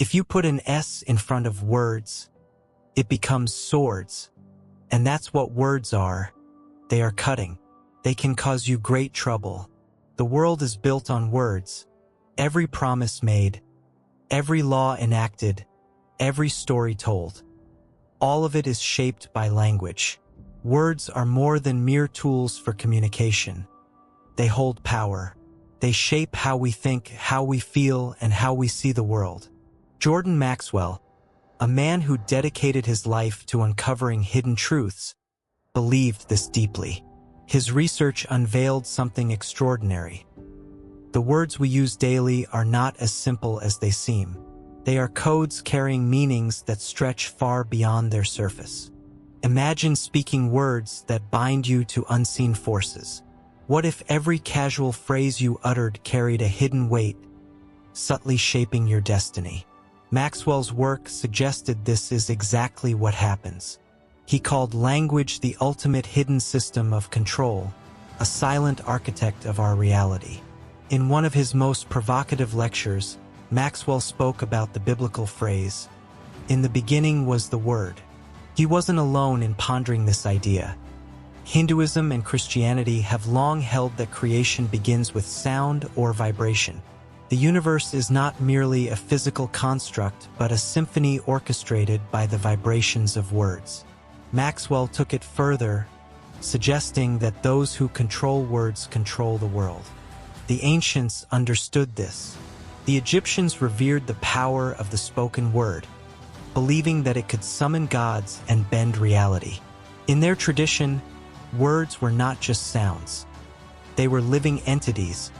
If you put an S in front of words, it becomes swords. And that's what words are. They are cutting. They can cause you great trouble. The world is built on words. Every promise made, every law enacted, every story told. All of it is shaped by language. Words are more than mere tools for communication. They hold power. They shape how we think, how we feel, and how we see the world. Jordan Maxwell, a man who dedicated his life to uncovering hidden truths, believed this deeply. His research unveiled something extraordinary. The words we use daily are not as simple as they seem. They are codes carrying meanings that stretch far beyond their surface. Imagine speaking words that bind you to unseen forces. What if every casual phrase you uttered carried a hidden weight, subtly shaping your destiny? Maxwell's work suggested this is exactly what happens. He called language the ultimate hidden system of control, a silent architect of our reality. In one of his most provocative lectures, Maxwell spoke about the biblical phrase, "In the beginning was the Word." He wasn't alone in pondering this idea. Hinduism and Christianity have long held that creation begins with sound or vibration. The universe is not merely a physical construct, but a symphony orchestrated by the vibrations of words. Maxwell took it further, suggesting that those who control words control the world. The ancients understood this. The Egyptians revered the power of the spoken word, believing that it could summon gods and bend reality. In their tradition, words were not just sounds. They were living entities,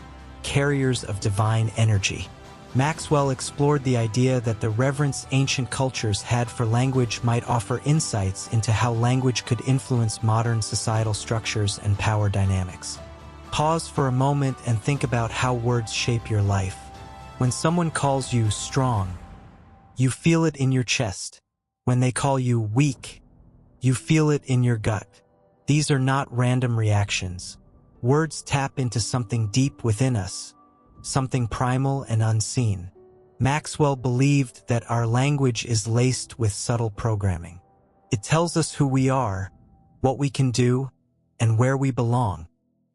carriers of divine energy. Maxwell explored the idea that the reverence ancient cultures had for language might offer insights into how language could influence modern societal structures and power dynamics. Pause for a moment and think about how words shape your life. When someone calls you strong, you feel it in your chest. When they call you weak, you feel it in your gut. These are not random reactions. Words tap into something deep within us, something primal and unseen. Maxwell believed that our language is laced with subtle programming. It tells us who we are, what we can do, and where we belong.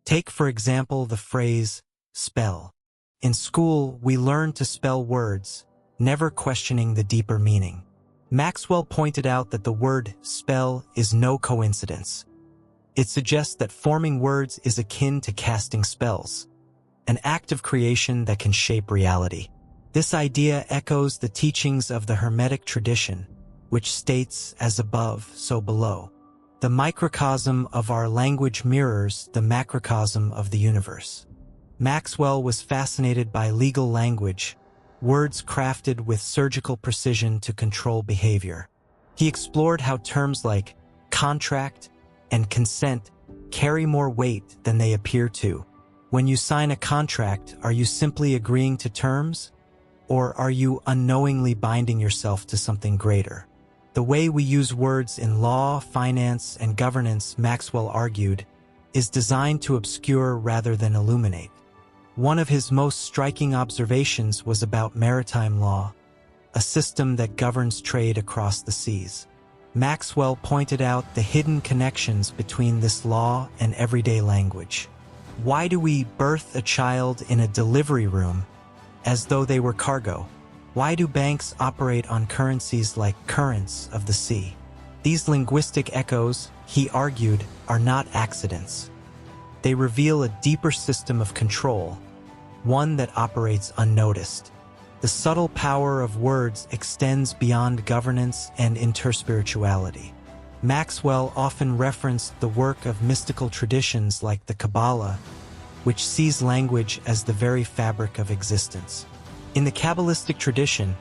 Take, for example, the phrase, spell. In school, we learn to spell words, never questioning the deeper meaning. Maxwell pointed out that the word spell is no coincidence. It suggests that forming words is akin to casting spells, an act of creation that can shape reality. This idea echoes the teachings of the Hermetic tradition, which states, as above, so below. The microcosm of our language mirrors the macrocosm of the universe. Maxwell was fascinated by legal language, words crafted with surgical precision to control behavior. He explored how terms like contract and consent carry more weight than they appear to. When you sign a contract, are you simply agreeing to terms? Or are you unknowingly binding yourself to something greater? The way we use words in law, finance, and governance, Maxwell argued, is designed to obscure rather than illuminate. One of his most striking observations was about maritime law, a system that governs trade across the seas. Maxwell pointed out the hidden connections between this law and everyday language. Why do we birth a child in a delivery room as though they were cargo? Why do banks operate on currencies like currents of the sea? These linguistic echoes, he argued, are not accidents. They reveal a deeper system of control, one that operates unnoticed. The subtle power of words extends beyond governance and interspirituality. Maxwell often referenced the work of mystical traditions like the Kabbalah, which sees language as the very fabric of existence. In the Kabbalistic tradition,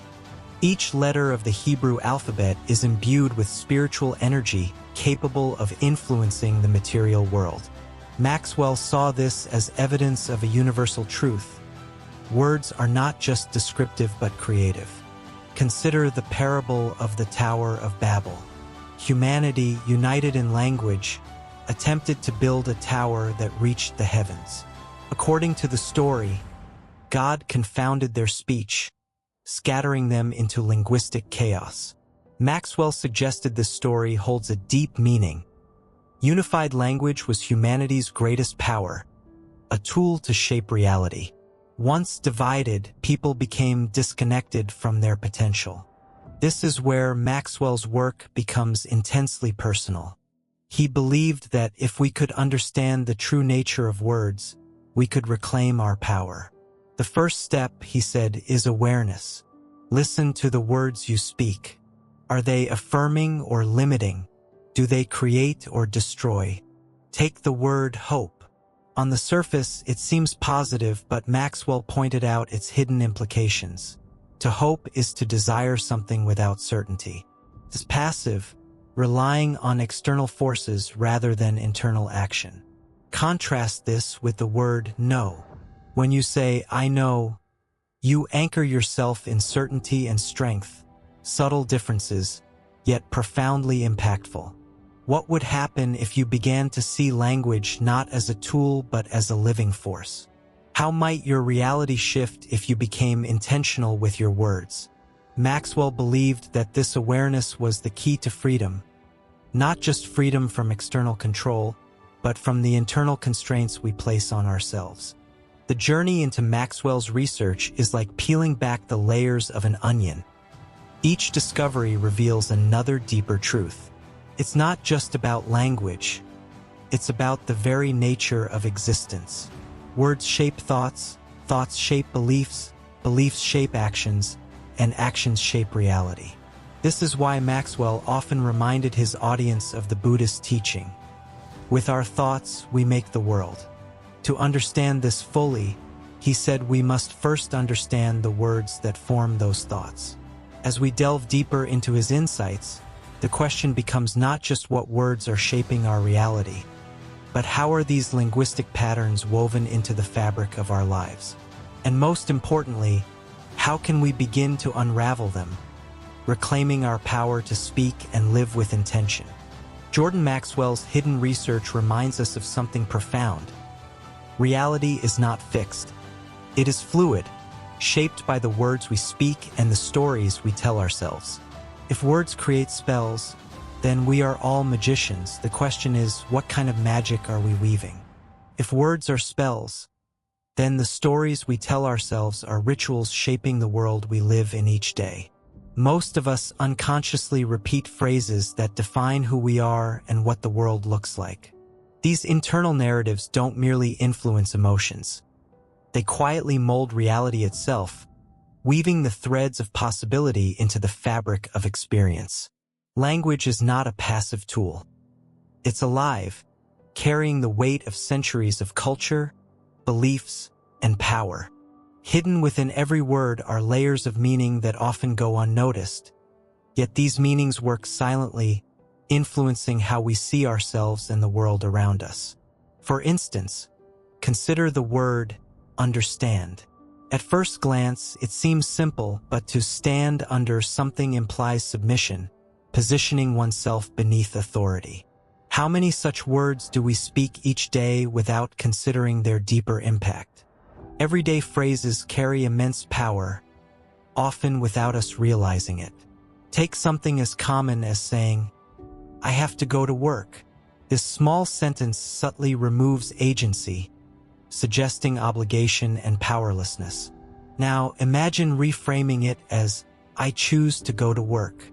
each letter of the Hebrew alphabet is imbued with spiritual energy capable of influencing the material world. Maxwell saw this as evidence of a universal truth. Words are not just descriptive but creative. Consider the parable of the Tower of Babel. Humanity, united in language, attempted to build a tower that reached the heavens. According to the story, God confounded their speech, scattering them into linguistic chaos. Maxwell suggested this story holds a deep meaning. Unified language was humanity's greatest power, a tool to shape reality. Once divided, people became disconnected from their potential. This is where Maxwell's work becomes intensely personal. He believed that if we could understand the true nature of words, we could reclaim our power. The first step, he said, is awareness. Listen to the words you speak. Are they affirming or limiting? Do they create or destroy? Take the word hope. On the surface, it seems positive, but Maxwell pointed out its hidden implications. To hope is to desire something without certainty. It's passive, relying on external forces rather than internal action. Contrast this with the word know. When you say, I know, you anchor yourself in certainty and strength, subtle differences, yet profoundly impactful. What would happen if you began to see language not as a tool but as a living force? How might your reality shift if you became intentional with your words? Maxwell believed that this awareness was the key to freedom, not just freedom from external control, but from the internal constraints we place on ourselves. The journey into Maxwell's research is like peeling back the layers of an onion. Each discovery reveals another deeper truth. It's not just about language. It's about the very nature of existence. Words shape thoughts, thoughts shape beliefs, beliefs shape actions, and actions shape reality. This is why Maxwell often reminded his audience of the Buddhist teaching. With our thoughts, we make the world. To understand this fully, he said we must first understand the words that form those thoughts. As we delve deeper into his insights, the question becomes not just what words are shaping our reality, but how are these linguistic patterns woven into the fabric of our lives? And most importantly, how can we begin to unravel them, reclaiming our power to speak and live with intention? Jordan Maxwell's hidden research reminds us of something profound. Reality is not fixed. It is fluid, shaped by the words we speak and the stories we tell ourselves. If words create spells, then we are all magicians. The question is, what kind of magic are we weaving? If words are spells, then the stories we tell ourselves are rituals shaping the world we live in each day. Most of us unconsciously repeat phrases that define who we are and what the world looks like. These internal narratives don't merely influence emotions. They quietly mold reality itself, weaving the threads of possibility into the fabric of experience. Language is not a passive tool. It's alive, carrying the weight of centuries of culture, beliefs, and power. Hidden within every word are layers of meaning that often go unnoticed. Yet these meanings work silently, influencing how we see ourselves and the world around us. For instance, consider the word understand. At first glance, it seems simple, but to stand under something implies submission, positioning oneself beneath authority. How many such words do we speak each day without considering their deeper impact? Everyday phrases carry immense power, often without us realizing it. Take something as common as saying, I have to go to work. This small sentence subtly removes agency, suggesting obligation and powerlessness. Now, imagine reframing it as, I choose to go to work.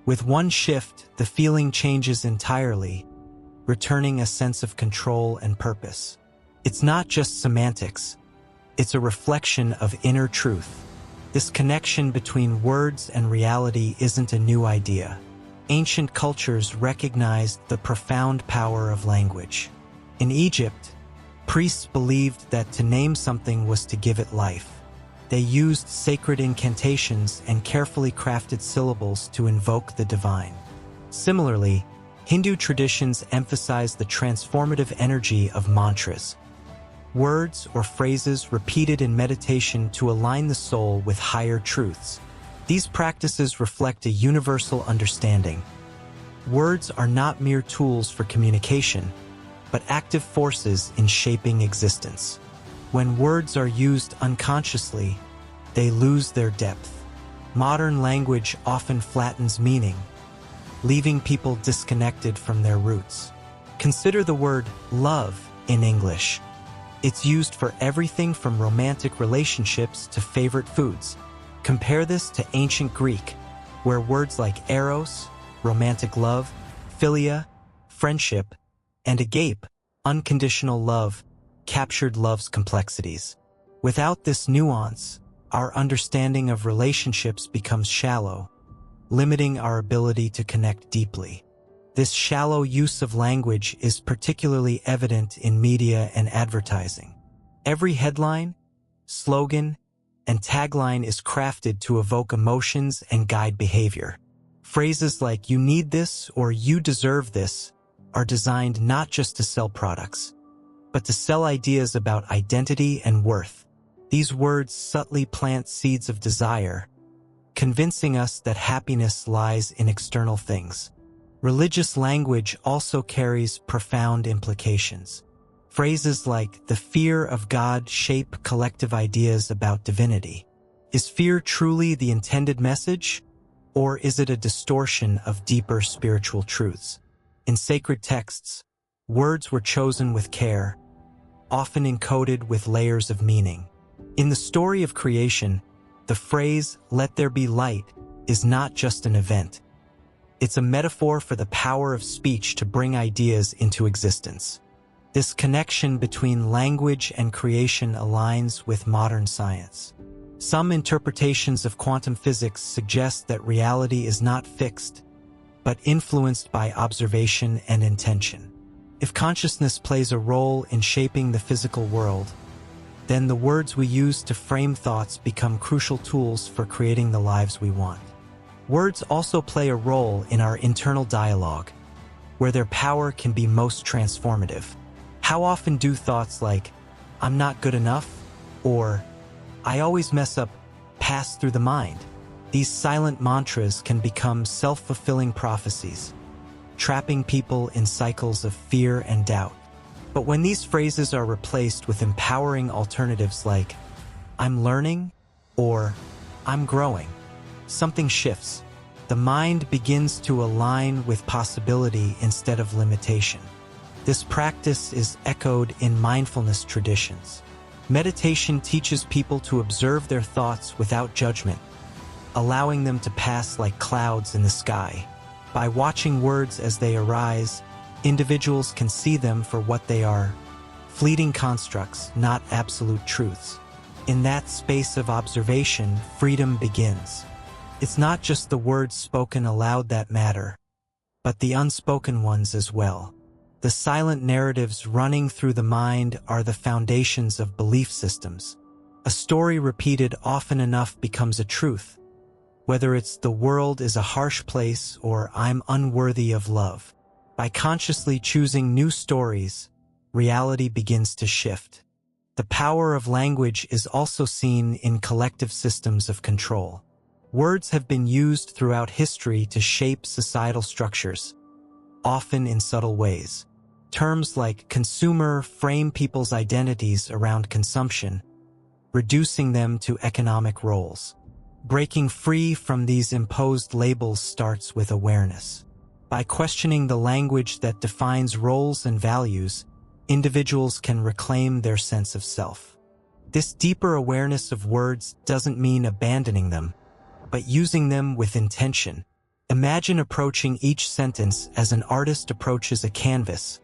With one shift, the feeling changes entirely, returning a sense of control and purpose. It's not just semantics. It's a reflection of inner truth. This connection between words and reality isn't a new idea. Ancient cultures recognized the profound power of language. In Egypt, priests believed that to name something was to give it life. They used sacred incantations and carefully crafted syllables to invoke the divine. Similarly, Hindu traditions emphasize the transformative energy of mantras, words or phrases repeated in meditation to align the soul with higher truths. These practices reflect a universal understanding. Words are not mere tools for communication, but active forces in shaping existence. When words are used unconsciously, they lose their depth. Modern language often flattens meaning, leaving people disconnected from their roots. Consider the word love in English. It's used for everything from romantic relationships to favorite foods. Compare this to ancient Greek, where words like eros, romantic love, philia, friendship, and agape, unconditional love, captured love's complexities. Without this nuance, our understanding of relationships becomes shallow, limiting our ability to connect deeply. This shallow use of language is particularly evident in media and advertising. Every headline, slogan, and tagline is crafted to evoke emotions and guide behavior. Phrases like "you need this" or "you deserve this" are designed not just to sell products, but to sell ideas about identity and worth. These words subtly plant seeds of desire, convincing us that happiness lies in external things. Religious language also carries profound implications. Phrases like "the fear of God" shape collective ideas about divinity. Is fear truly the intended message, or is it a distortion of deeper spiritual truths? In sacred texts, words were chosen with care, often encoded with layers of meaning. In the story of creation, the phrase "let there be light" is not just an event. It's a metaphor for the power of speech to bring ideas into existence. This connection between language and creation aligns with modern science. Some interpretations of quantum physics suggest that reality is not fixed, but influenced by observation and intention. If consciousness plays a role in shaping the physical world, then the words we use to frame thoughts become crucial tools for creating the lives we want. Words also play a role in our internal dialogue, where their power can be most transformative. How often do thoughts like "I'm not good enough" or "I always mess up" pass through the mind? These silent mantras can become self-fulfilling prophecies, trapping people in cycles of fear and doubt. But when these phrases are replaced with empowering alternatives like "I'm learning" or "I'm growing," something shifts. The mind begins to align with possibility instead of limitation. This practice is echoed in mindfulness traditions. Meditation teaches people to observe their thoughts without judgment, allowing them to pass like clouds in the sky. By watching words as they arise, individuals can see them for what they are, fleeting constructs, not absolute truths. In that space of observation, freedom begins. It's not just the words spoken aloud that matter, but the unspoken ones as well. The silent narratives running through the mind are the foundations of belief systems. A story repeated often enough becomes a truth, whether it's "the world is a harsh place" or "I'm unworthy of love." By consciously choosing new stories, reality begins to shift. The power of language is also seen in collective systems of control. Words have been used throughout history to shape societal structures, often in subtle ways. Terms like consumer frame people's identities around consumption, reducing them to economic roles. Breaking free from these imposed labels starts with awareness. By questioning the language that defines roles and values, individuals can reclaim their sense of self. This deeper awareness of words doesn't mean abandoning them, but using them with intention. Imagine approaching each sentence as an artist approaches a canvas,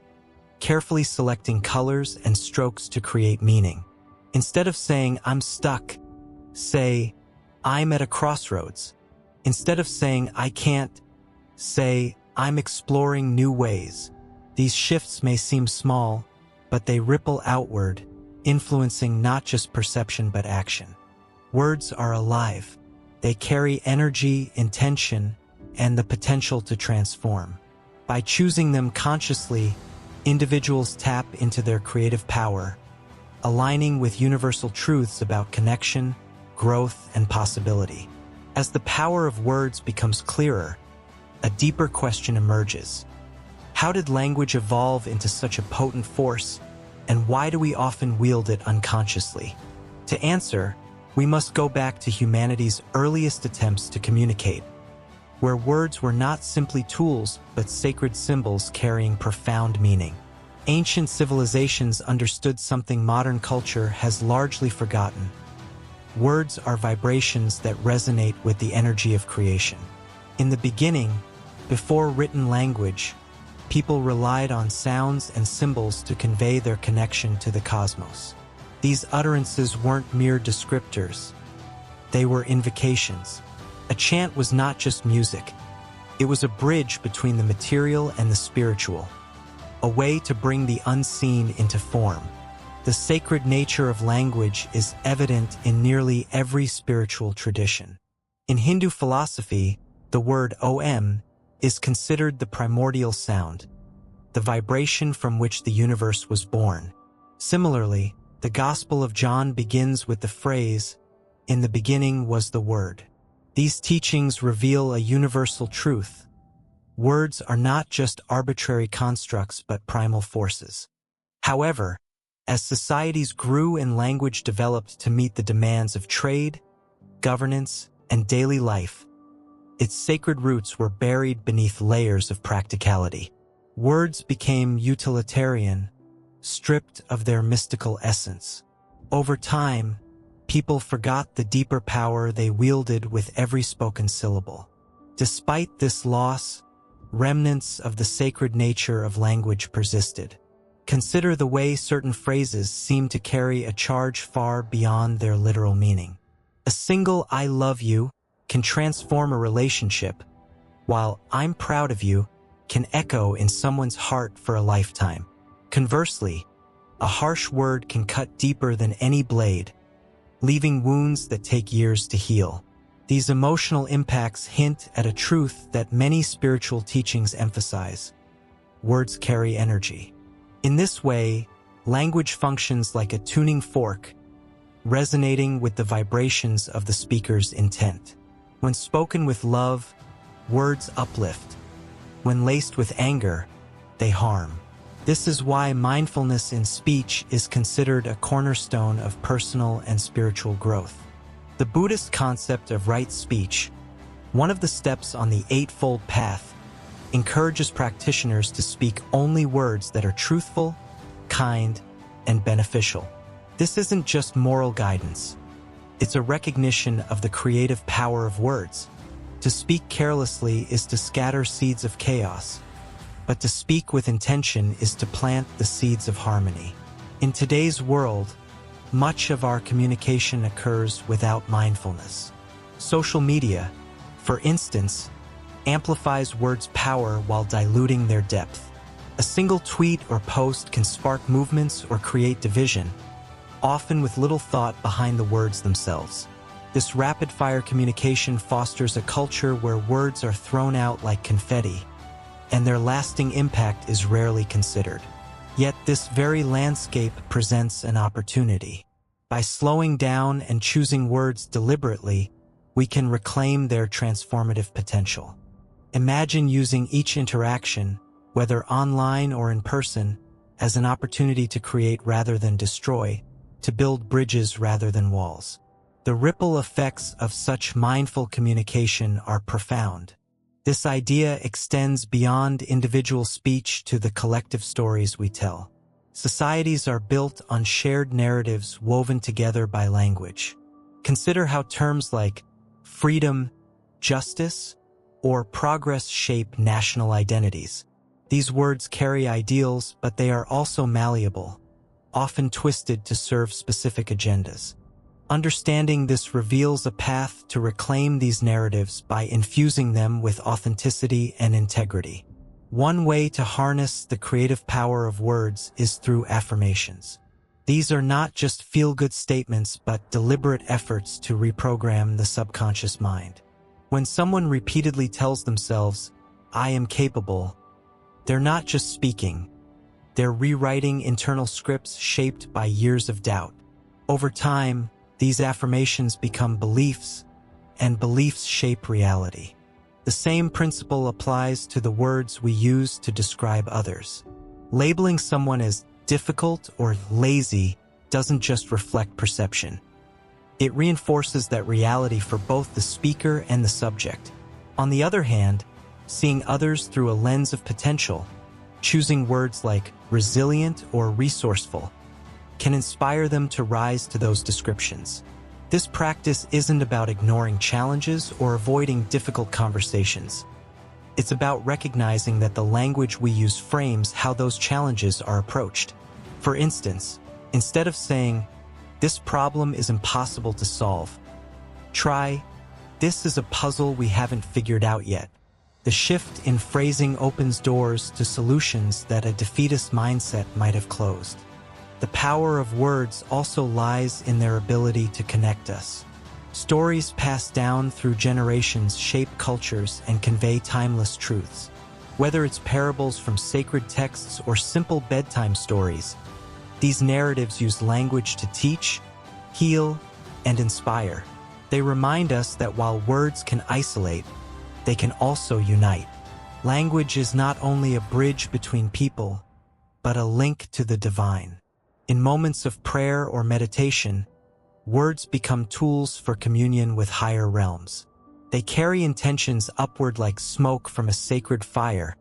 carefully selecting colors and strokes to create meaning. Instead of saying "I'm stuck," say "I'm at a crossroads." Instead of saying "I can't," say "I'm exploring new ways." These shifts may seem small, but they ripple outward, influencing not just perception but action. Words are alive. They carry energy, intention, and the potential to transform. By choosing them consciously, individuals tap into their creative power, aligning with universal truths about connection, growth, and possibility. As the power of words becomes clearer, a deeper question emerges. How did language evolve into such a potent force, and why do we often wield it unconsciously? To answer, we must go back to humanity's earliest attempts to communicate, where words were not simply tools but sacred symbols carrying profound meaning. Ancient civilizations understood something modern culture has largely forgotten. Words are vibrations that resonate with the energy of creation. In the beginning, before written language, people relied on sounds and symbols to convey their connection to the cosmos. These utterances weren't mere descriptors. They were invocations. A chant was not just music. It was a bridge between the material and the spiritual, a way to bring the unseen into form. The sacred nature of language is evident in nearly every spiritual tradition. In Hindu philosophy, the word Om is considered the primordial sound, the vibration from which the universe was born. Similarly, the Gospel of John begins with the phrase, "In the beginning was the Word." These teachings reveal a universal truth. Words are not just arbitrary constructs but primal forces. However, as societies grew and language developed to meet the demands of trade, governance, and daily life, its sacred roots were buried beneath layers of practicality. Words became utilitarian, stripped of their mystical essence. Over time, people forgot the deeper power they wielded with every spoken syllable. Despite this loss, remnants of the sacred nature of language persisted. Consider the way certain phrases seem to carry a charge far beyond their literal meaning. A single "I love you" can transform a relationship, while "I'm proud of you" can echo in someone's heart for a lifetime. Conversely, a harsh word can cut deeper than any blade, leaving wounds that take years to heal. These emotional impacts hint at a truth that many spiritual teachings emphasize: words carry energy. In this way, language functions like a tuning fork, resonating with the vibrations of the speaker's intent. When spoken with love, words uplift. When laced with anger, they harm. This is why mindfulness in speech is considered a cornerstone of personal and spiritual growth. The Buddhist concept of right speech, one of the steps on the Eightfold Path, encourages practitioners to speak only words that are truthful, kind, and beneficial. This isn't just moral guidance. It's a recognition of the creative power of words. To speak carelessly is to scatter seeds of chaos, but to speak with intention is to plant the seeds of harmony. In today's world, much of our communication occurs without mindfulness. Social media, for instance, amplifies words' power while diluting their depth. A single tweet or post can spark movements or create division, often with little thought behind the words themselves. This rapid-fire communication fosters a culture where words are thrown out like confetti, and their lasting impact is rarely considered. Yet this very landscape presents an opportunity. By slowing down and choosing words deliberately, we can reclaim their transformative potential. Imagine using each interaction, whether online or in person, as an opportunity to create rather than destroy, to build bridges rather than walls. The ripple effects of such mindful communication are profound. This idea extends beyond individual speech to the collective stories we tell. Societies are built on shared narratives woven together by language. Consider how terms like freedom, justice, or progress shape national identities. These words carry ideals, but they are also malleable, often twisted to serve specific agendas. Understanding this reveals a path to reclaim these narratives by infusing them with authenticity and integrity. One way to harness the creative power of words is through affirmations. These are not just feel-good statements but deliberate efforts to reprogram the subconscious mind. When someone repeatedly tells themselves, "I am capable," they're not just speaking. They're rewriting internal scripts shaped by years of doubt. Over time, these affirmations become beliefs, and beliefs shape reality. The same principle applies to the words we use to describe others. Labeling someone as difficult or lazy doesn't just reflect perception. It reinforces that reality for both the speaker and the subject. On the other hand, seeing others through a lens of potential, choosing words like resilient or resourceful, can inspire them to rise to those descriptions. This practice isn't about ignoring challenges or avoiding difficult conversations. It's about recognizing that the language we use frames how those challenges are approached. For instance, instead of saying, "This problem is impossible to solve," try, "This is a puzzle we haven't figured out yet." The shift in phrasing opens doors to solutions that a defeatist mindset might have closed. The power of words also lies in their ability to connect us. Stories passed down through generations shape cultures and convey timeless truths. Whether it's parables from sacred texts or simple bedtime stories, these narratives use language to teach, heal, and inspire. They remind us that while words can isolate, they can also unite. Language is not only a bridge between people, but a link to the divine. In moments of prayer or meditation, words become tools for communion with higher realms. They carry intentions upward like smoke from a sacred fire,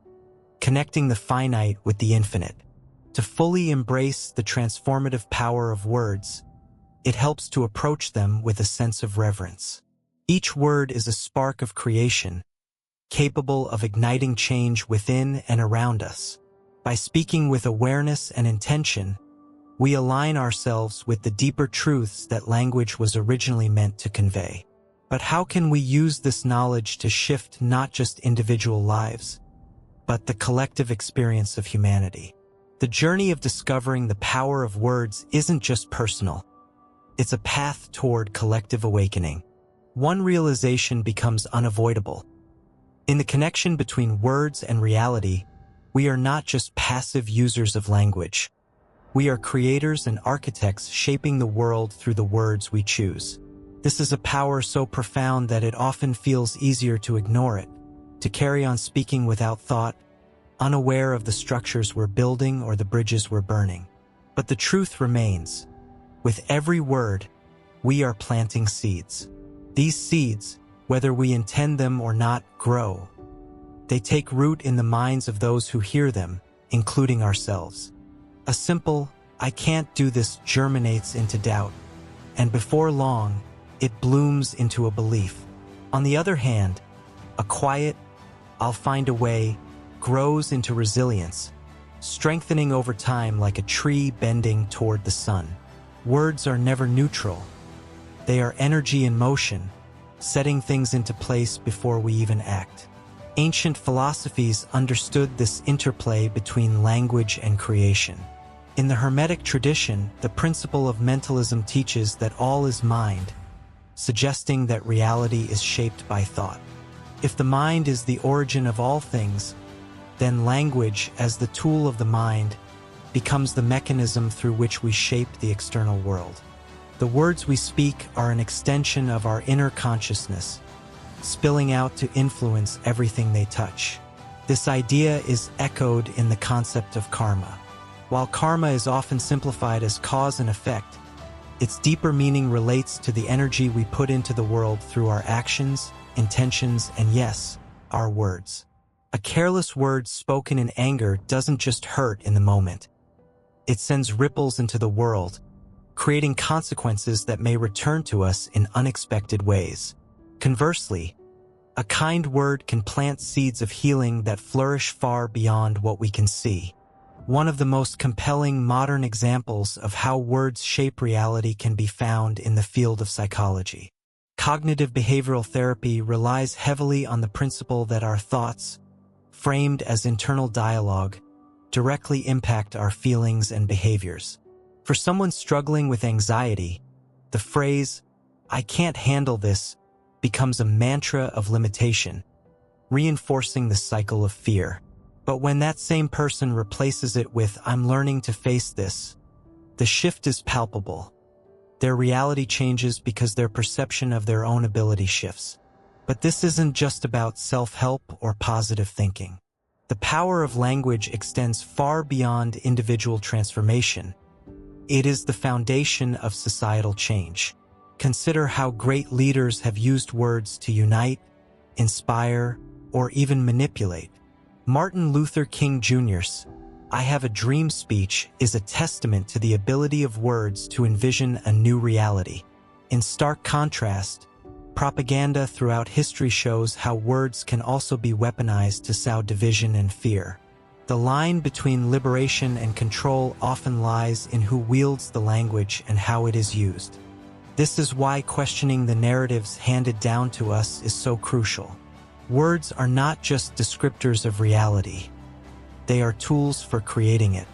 connecting the finite with the infinite. To fully embrace the transformative power of words, it helps to approach them with a sense of reverence. Each word is a spark of creation, capable of igniting change within and around us. By speaking with awareness and intention, we align ourselves with the deeper truths that language was originally meant to convey. But how can we use this knowledge to shift not just individual lives, but the collective experience of humanity? The journey of discovering the power of words isn't just personal. It's a path toward collective awakening. One realization becomes unavoidable. In the connection between words and reality, we are not just passive users of language. We are creators and architects shaping the world through the words we choose. This is a power so profound that it often feels easier to ignore it, to carry on speaking without thought, unaware of the structures we're building or the bridges we're burning. But the truth remains. With every word, we are planting seeds. These seeds, whether we intend them or not, grow. They take root in the minds of those who hear them, including ourselves. A simple, "I can't do this," germinates into doubt, and before long, it blooms into a belief. On the other hand, a quiet, "I'll find a way," grows into resilience, strengthening over time like a tree bending toward the sun. Words are never neutral. They are energy in motion, setting things into place before we even act. Ancient philosophies understood this interplay between language and creation. In the Hermetic tradition, the principle of mentalism teaches that all is mind, suggesting that reality is shaped by thought. If the mind is the origin of all things, then language, as the tool of the mind, becomes the mechanism through which we shape the external world. The words we speak are an extension of our inner consciousness, spilling out to influence everything they touch. This idea is echoed in the concept of karma. While karma is often simplified as cause and effect, its deeper meaning relates to the energy we put into the world through our actions, intentions, and yes, our words. A careless word spoken in anger doesn't just hurt in the moment. It sends ripples into the world, creating consequences that may return to us in unexpected ways. Conversely, a kind word can plant seeds of healing that flourish far beyond what we can see. One of the most compelling modern examples of how words shape reality can be found in the field of psychology. Cognitive behavioral therapy relies heavily on the principle that our thoughts, framed as internal dialogue, directly impact our feelings and behaviors. For someone struggling with anxiety, the phrase, "I can't handle this," becomes a mantra of limitation, reinforcing the cycle of fear. But when that same person replaces it with, "I'm learning to face this," the shift is palpable. Their reality changes because their perception of their own ability shifts. But this isn't just about self-help or positive thinking. The power of language extends far beyond individual transformation. It is the foundation of societal change. Consider how great leaders have used words to unite, inspire, or even manipulate. Martin Luther King Jr.'s "I Have a Dream" speech is a testament to the ability of words to envision a new reality. In stark contrast, propaganda throughout history shows how words can also be weaponized to sow division and fear. The line between liberation and control often lies in who wields the language and how it is used. This is why questioning the narratives handed down to us is so crucial. Words are not just descriptors of reality. They are tools for creating it.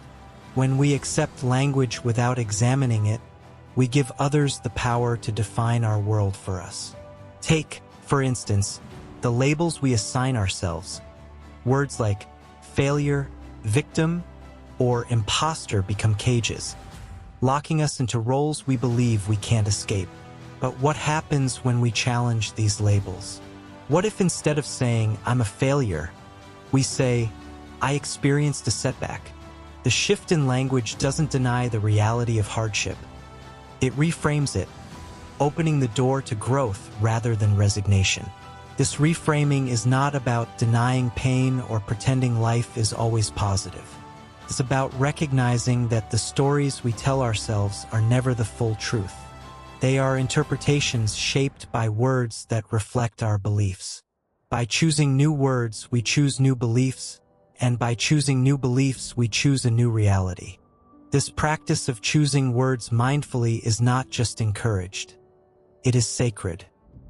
When we accept language without examining it, we give others the power to define our world for us. Take, for instance, the labels we assign ourselves. Words like failure, victim, or imposter become cages, locking us into roles we believe we can't escape. But what happens when we challenge these labels? What if instead of saying, "I'm a failure," we say, "I experienced a setback"? The shift in language doesn't deny the reality of hardship. It reframes it, opening the door to growth rather than resignation. This reframing is not about denying pain or pretending life is always positive. It's about recognizing that the stories we tell ourselves are never the full truth. They are interpretations shaped by words that reflect our beliefs. By choosing new words, we choose new beliefs, and by choosing new beliefs, we choose a new reality. This practice of choosing words mindfully is not just encouraged. It is sacred.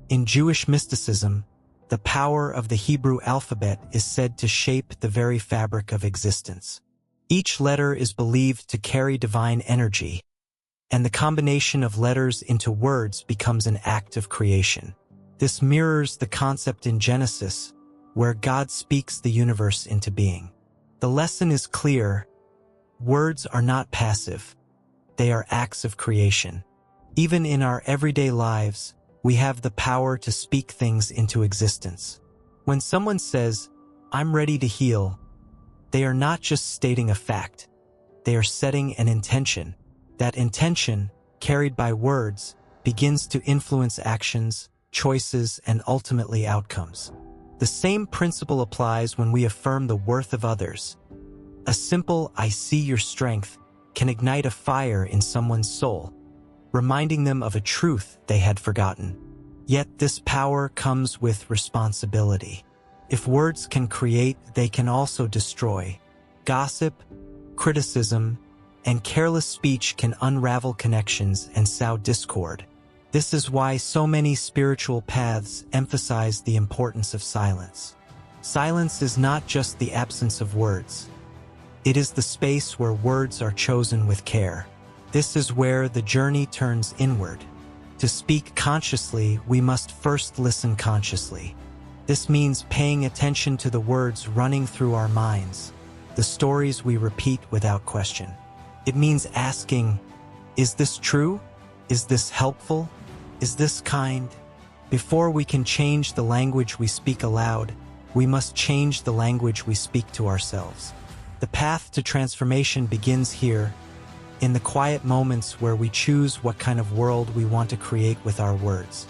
In Jewish mysticism, the power of the Hebrew alphabet is said to shape the very fabric of existence. Each letter is believed to carry divine energy, and the combination of letters into words becomes an act of creation. This mirrors the concept in Genesis, where God speaks the universe into being. The lesson is clear. Words are not passive. They are acts of creation. Even in our everyday lives, we have the power to speak things into existence. When someone says, "I'm ready to heal," they are not just stating a fact. They are setting an intention. That intention, carried by words, begins to influence actions, choices, and ultimately outcomes. The same principle applies when we affirm the worth of others. A simple "I see your strength" can ignite a fire in someone's soul, reminding them of a truth they had forgotten. Yet this power comes with responsibility. If words can create, they can also destroy. Gossip, criticism, and careless speech can unravel connections and sow discord. This is why so many spiritual paths emphasize the importance of silence. Silence is not just the absence of words. It is the space where words are chosen with care. This is where the journey turns inward. To speak consciously, we must first listen consciously. This means paying attention to the words running through our minds, the stories we repeat without question. It means asking, "Is this true? Is this helpful? Is this kind?" Before we can change the language we speak aloud, we must change the language we speak to ourselves. The path to transformation begins here, in the quiet moments where we choose what kind of world we want to create with our words.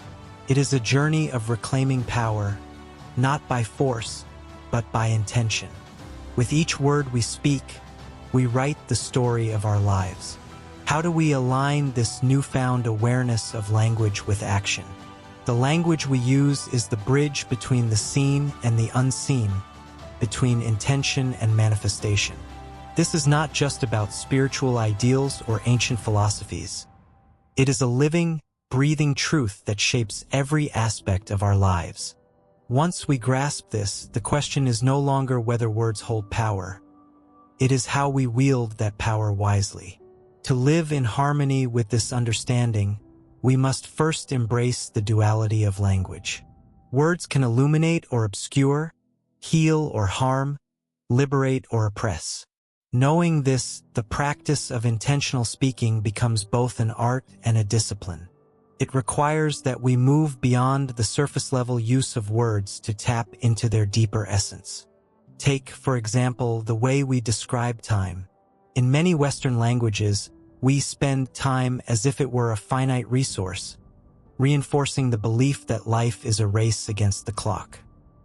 It is a journey of reclaiming power, not by force, but by intention. With each word we speak, we write the story of our lives. How do we align this newfound awareness of language with action? The language we use is the bridge between the seen and the unseen, between intention and manifestation. This is not just about spiritual ideals or ancient philosophies. It is a living, breathing truth that shapes every aspect of our lives. Once we grasp this, the question is no longer whether words hold power. It is how we wield that power wisely. To live in harmony with this understanding, we must first embrace the duality of language. Words can illuminate or obscure, heal or harm, liberate or oppress. Knowing this, the practice of intentional speaking becomes both an art and a discipline. It requires that we move beyond the surface-level use of words to tap into their deeper essence. Take, for example, the way we describe time. In many Western languages, we spend time as if it were a finite resource, reinforcing the belief that life is a race against the clock.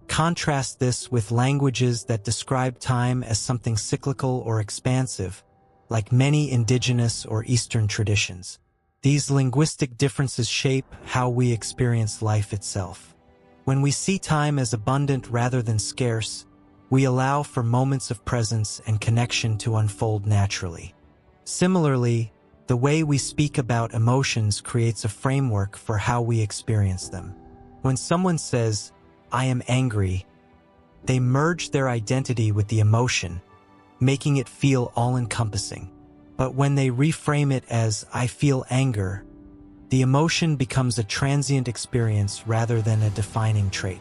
Contrast this with languages that describe time as something cyclical or expansive, like many indigenous or Eastern traditions. These linguistic differences shape how we experience life itself. When we see time as abundant rather than scarce, we allow for moments of presence and connection to unfold naturally. Similarly, the way we speak about emotions creates a framework for how we experience them. When someone says, "I am angry," they merge their identity with the emotion, making it feel all-encompassing. But when they reframe it as, "I feel anger," the emotion becomes a transient experience rather than a defining trait.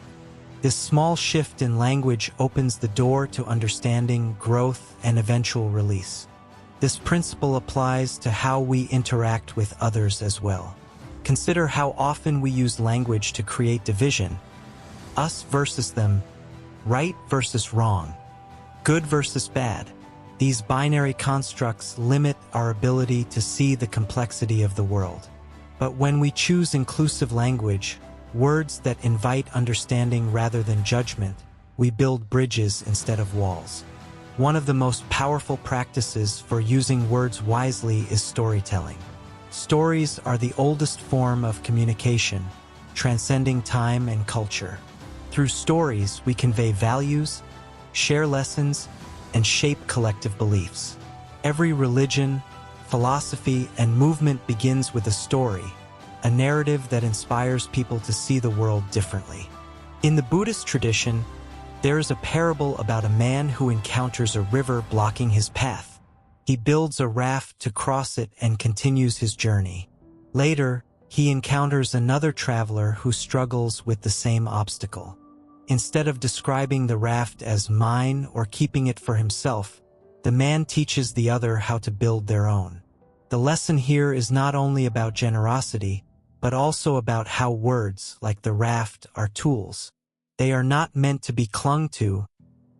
This small shift in language opens the door to understanding, growth, and eventual release. This principle applies to how we interact with others as well. Consider how often we use language to create division. Us versus them, right versus wrong, good versus bad. These binary constructs limit our ability to see the complexity of the world. But when we choose inclusive language, words that invite understanding rather than judgment, we build bridges instead of walls. One of the most powerful practices for using words wisely is storytelling. Stories are the oldest form of communication, transcending time and culture. Through stories, we convey values, share lessons, and shape collective beliefs. Every religion, philosophy, and movement begins with a story, a narrative that inspires people to see the world differently. In the Buddhist tradition, there is a parable about a man who encounters a river blocking his path. He builds a raft to cross it and continues his journey. Later, he encounters another traveler who struggles with the same obstacle. Instead of describing the raft as mine or keeping it for himself, the man teaches the other how to build their own. The lesson here is not only about generosity, but also about how words, like the raft, are tools. They are not meant to be clung to,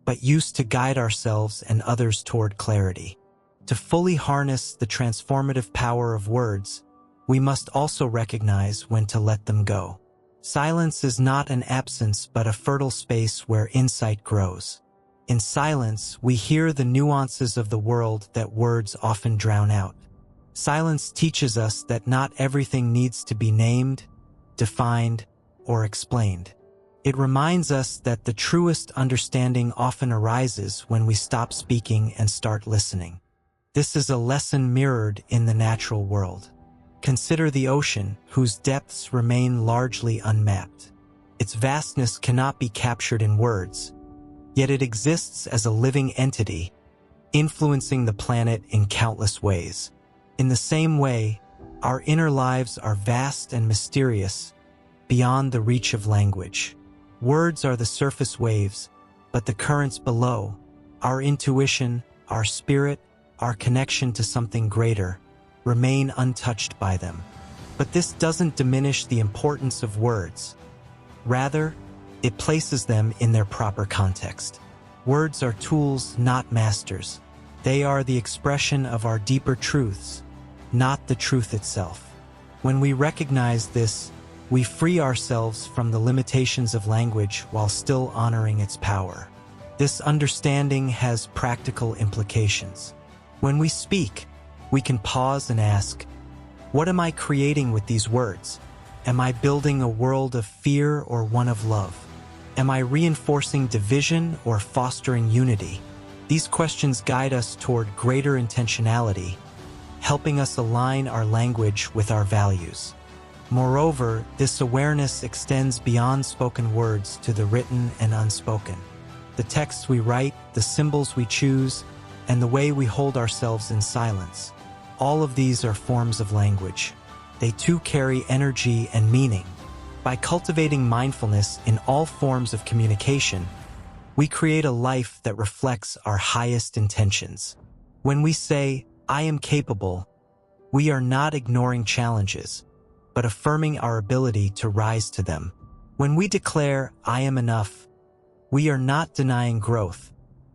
but used to guide ourselves and others toward clarity. To fully harness the transformative power of words, we must also recognize when to let them go. Silence is not an absence but a fertile space where insight grows. In silence, we hear the nuances of the world that words often drown out. Silence teaches us that not everything needs to be named, defined, or explained. It reminds us that the truest understanding often arises when we stop speaking and start listening. This is a lesson mirrored in the natural world. Consider the ocean, whose depths remain largely unmapped. Its vastness cannot be captured in words, yet it exists as a living entity, influencing the planet in countless ways. In the same way, our inner lives are vast and mysterious, beyond the reach of language. Words are the surface waves, but the currents below, our intuition, our spirit, our connection to something greater, remain untouched by them. But this doesn't diminish the importance of words. Rather, it places them in their proper context. Words are tools, not masters. They are the expression of our deeper truths, not the truth itself. When we recognize this, we free ourselves from the limitations of language while still honoring its power. This understanding has practical implications. When we speak, we can pause and ask, what am I creating with these words? Am I building a world of fear or one of love? Am I reinforcing division or fostering unity? These questions guide us toward greater intentionality, helping us align our language with our values. Moreover, this awareness extends beyond spoken words to the written and unspoken. The texts we write, the symbols we choose, and the way we hold ourselves in silence. All of these are forms of language. They too carry energy and meaning. By cultivating mindfulness in all forms of communication, we create a life that reflects our highest intentions. When we say, "I am capable," we are not ignoring challenges, but affirming our ability to rise to them. When we declare, "I am enough," we are not denying growth,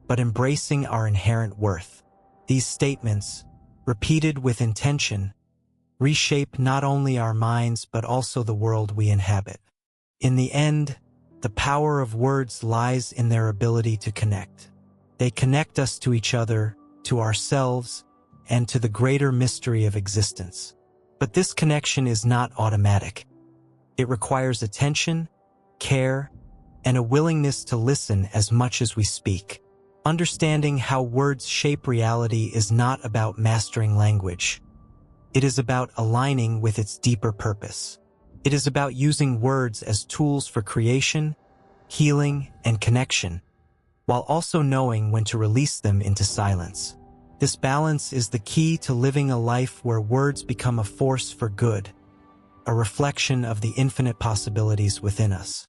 but embracing our inherent worth. These statements, repeated with intention, reshape not only our minds but also the world we inhabit. In the end, the power of words lies in their ability to connect. They connect us to each other, to ourselves, and to the greater mystery of existence. But this connection is not automatic. It requires attention, care, and a willingness to listen as much as we speak. Understanding how words shape reality is not about mastering language. It is about aligning with its deeper purpose. It is about using words as tools for creation, healing, and connection, while also knowing when to release them into silence. This balance is the key to living a life where words become a force for good, a reflection of the infinite possibilities within us.